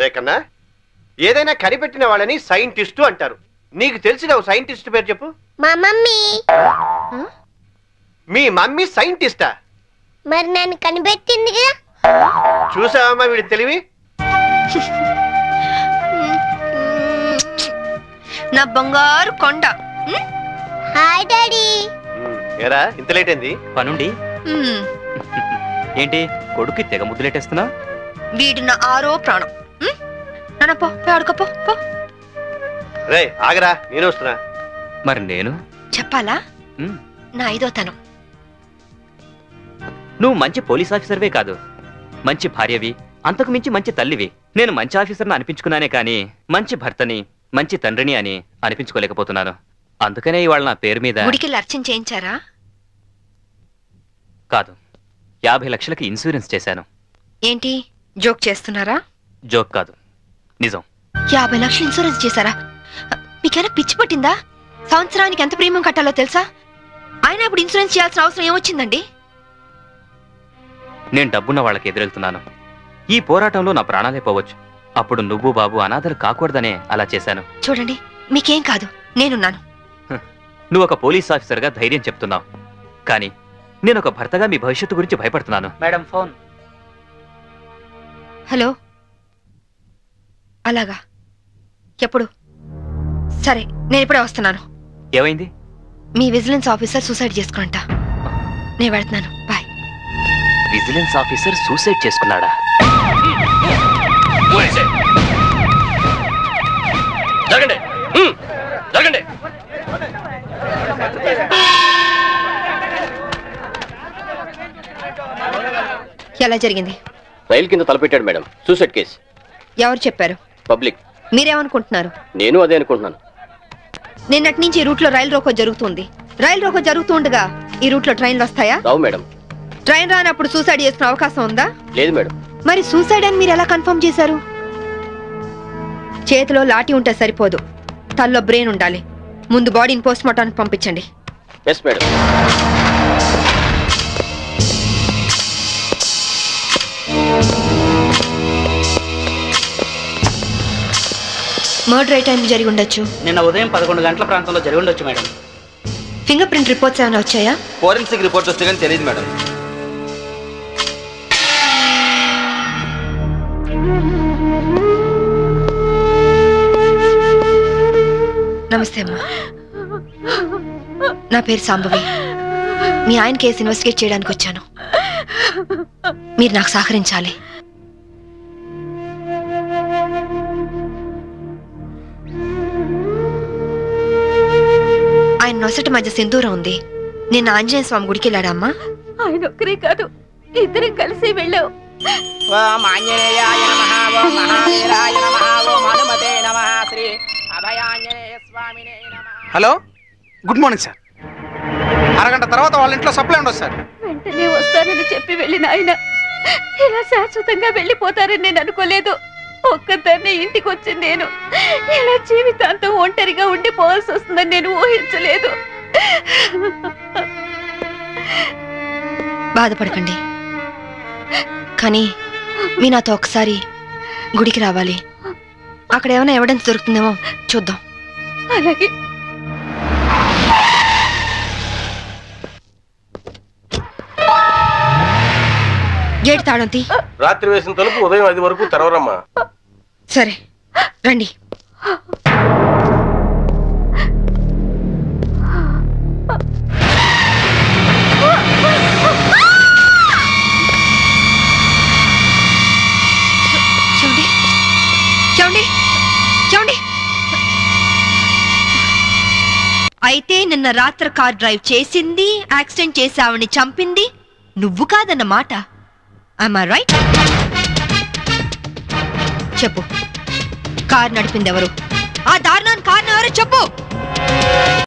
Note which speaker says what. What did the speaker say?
Speaker 1: రేకన్నా, ఏదైనా కనిపెట్టిన వాళ్ళని సైంటిస్టు అంటారు. నీకు తెలిసిన ఓ సైంటిస్ట్ పేరు చెప్పు.
Speaker 2: మా మమ్మీ.
Speaker 1: మీ మమ్మీ సైంటిస్టా?
Speaker 2: మరి నన్ను కనిపెట్టిందిగా.
Speaker 1: చూసావమ్మా వీడి తెలివి.
Speaker 3: నా బంగారు కొండ.
Speaker 2: Hi daddy.
Speaker 1: ఏరా ఇంత లేట్ అయింది?
Speaker 4: పనుండి. ఏంటి కొడుకు తెగ ముద్దులేటేస్తున్నా?
Speaker 3: వీడు నా ఆరో ప్రాణం. నానపో ఆడుకోపో.
Speaker 1: రే ఆగరా, నేను వస్తున్నా.
Speaker 4: మరి నేను
Speaker 3: చెప్పాలా? నా ఐదో తనం.
Speaker 4: నువ్వు మంచి పోలీస్ ఆఫీసర్వే కాదు, మంచి భార్యవి, అంతకు మించి మంచి తల్లివి. నేను మంచి ఆఫీసర్ని అనిపించుకున్నానే కానీ మంచి భర్తని, మంచి తండ్రిని అని అనిపించుకోలేకపోతున్నాను. అందుకనే ఇవాళ నా పేరు మీద
Speaker 3: గుడికి అర్చన చేయించారా?
Speaker 4: కాదు, 50 లక్షలకి ఇన్సూరెన్స్ చేశాను.
Speaker 3: ఏంటి జోక్ చేస్తున్నారా?
Speaker 4: జోక్ కాదు, నిజం.
Speaker 3: 50 లక్షలు ఇన్సూరెన్స్ చేశారా? మీకేనా పిచ్చి పట్టిందా? సంవత్సరానికి ఎంత ప్రీమియం కట్టాలో తెలుసా? ఆయన ఇప్పుడు ఇన్సూరెన్స్ చేయాల్సిన అవసరం ఏమొచ్చిందండి?
Speaker 4: నేను డబ్బున్న వాళ్ళకి ఎదురెళ్తున్నాను. ఈ పోరాటంలో నా ప్రాణాలే పోవచ్చు. అప్పుడు నువ్వు బాబు అనాథలు కాకూడదనే అలా చేశాను.
Speaker 3: చూడండి, మీకేం కాదు, నేనున్నాను.
Speaker 4: నువ్వు ఒక పోలీస్ ఆఫీసర్గా ధైర్యం చెప్తున్నావు, కానీ నేను ఒక భర్తగా మీ భవిష్యత్తు గురించి భయపడుతున్నాను.
Speaker 5: Madam phone.
Speaker 3: హలో. అలాగా, ఎప్పుడు? సరే, నేను ఇప్పుడే వస్తున్నాను.
Speaker 4: ఏమైంది?
Speaker 3: మీ విజిలెన్స్ ఆఫీసర్ సూసైడ్ చేసుకుంటా. నేను వెళ్తున్నాను, బాయ్.
Speaker 4: విజిలెన్స్ ఆఫీసర్ సూసైడ్ చేసుకున్నాడా?
Speaker 1: జరగండి, జరగండి.
Speaker 3: ఎలా జరిగింది?
Speaker 6: రైలు కింద తలపెట్టాడు మేడం. Suicide case.
Speaker 3: ఎవరు చెప్పారు?
Speaker 6: పబ్లిక్.
Speaker 3: మీరేమనుకుంటున్నారు?
Speaker 6: నేను అదే అనుకుంటున్నాను.
Speaker 3: నిన్నటి నుంచి ఈ రూట్ లో రైలు రోకో జరుగుతుంది. రైలు రోకో జరుగుతుండగా ఈ రూట్ లో ట్రైన్లు వస్తాయా?
Speaker 6: రావు మేడం.
Speaker 3: ట్రైన్ రానప్పుడు సూసైడ్ చేసుకునే అవకాశం ఉందా?
Speaker 6: లేదు మేడం.
Speaker 3: మరి సూసైడ్ అని మీరు ఎలా కన్ఫర్మ్ చేశారు? చేతిలో లాఠీ ఉంటే సరిపోదు, తల్లో బ్రెయిన్ ఉండాలి. ముందు బాడీని పోస్ట్ మార్టానికి పంపించండి.
Speaker 6: Yes madam.
Speaker 3: మర్డర్ ఏ టైం జరిగి ఉండొచ్చు?
Speaker 5: నిన్న ఉదయం 11 గంటల ప్రాంతంలో జరిగి ఉండొచ్చు మేడం.
Speaker 3: ఫింగర్ ప్రింట్ రిపోర్ట్స్ ఏమైనా వచ్చాయా?
Speaker 1: ఫోరెన్సిక్ రిపోర్ట్స్ వస్తే కానీ తెలియదు మేడం.
Speaker 3: నమస్తే అమ్మా, నా పేరు సాంబవి. మీ ఆయన కేసు ఇన్వెస్టిగేట్ చేయడానికి వచ్చాను. మీరు నాకు సహకరించాలి. ఆయన నొసటి మధ్య సింధూరం ఉంది. నిన్న ఆంజనేయ స్వామి గుడికి వెళ్ళాడమ్మా?
Speaker 7: ఆయన ఒక్కరే కాదు, ఇద్దరం కలిసి వెళ్ళావు.
Speaker 8: Hello, good morning sir. అరగంట తర్వాత వాళ్ళ ఇంట్లో సప్లై ఉండదు సార్.
Speaker 7: వెంటనే వస్తానని చెప్పి వెళ్ళిన ఆయన ఇలా శాశ్వతంగా వెళ్ళిపోతారని నేను అనుకోలేదు. ఒక్కదాన్ని ఇంటికి వచ్చింది నేను. ఇలా జీవితాంతం ఒంటరిగా ఉండిపోవాల్సి వస్తుందని నేను ఊహించలేదు.
Speaker 3: బాధపడకండి, కానీ మీ నాతో ఒకసారి గుడికి రావాలి. అక్కడ ఏమైనా ఎవిడెన్స్ దొరుకుతుందేమో చూద్దాం.
Speaker 7: అలాగే.
Speaker 3: గేట్ తాళం తీ.
Speaker 1: రాత్రి వేసిన తలుపు ఉదయం 5 వరకు తెరవరమ్మా.
Speaker 3: సరే రండి. అయితే నిన్న రాత్రి కార్ డ్రైవ్ చేసింది, యాక్సిడెంట్ చేసావని చంపింది నువ్వు కాదన్నమాట. Am I right? చెప్పు, కార్ నడిపింది ఎవరు? ఆ దారుణాన్ని కారణం ఎవరో చెప్పు.